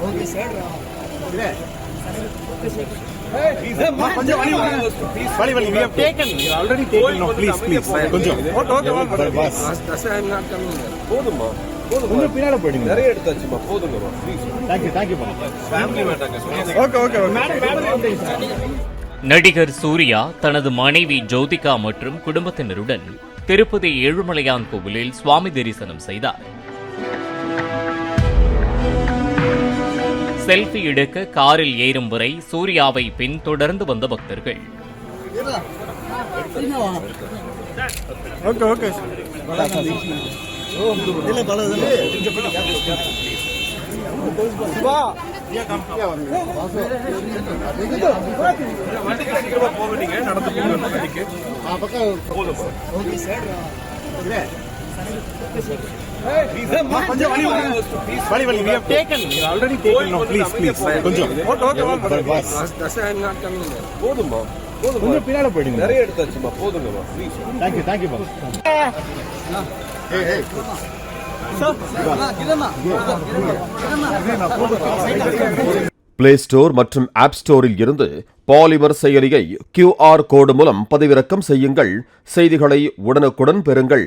Okay sir. நடிகர் சூர்யா தனது மனைவி ஜோதிகா மற்றும் குடும்பத்தினருடன் திருப்பதி ஏழுமலையான் கோவிலில் சுவாமி தரிசனம் செய்தார். செல்ஃபி எடுக்க காரில் ஏறும் வரை சூர்யாவை பின்தொடர்ந்து வந்த பக்தர்கள் பிளே ஸ்டோர் மற்றும் ஆப் ஸ்டோரில் இருந்து பாலிமர் செயலியை QR கோடு மூலம் பதிவிறக்கம் செய்யுங்கள். செய்திகளை உடனுக்குடன் பெறுங்கள்.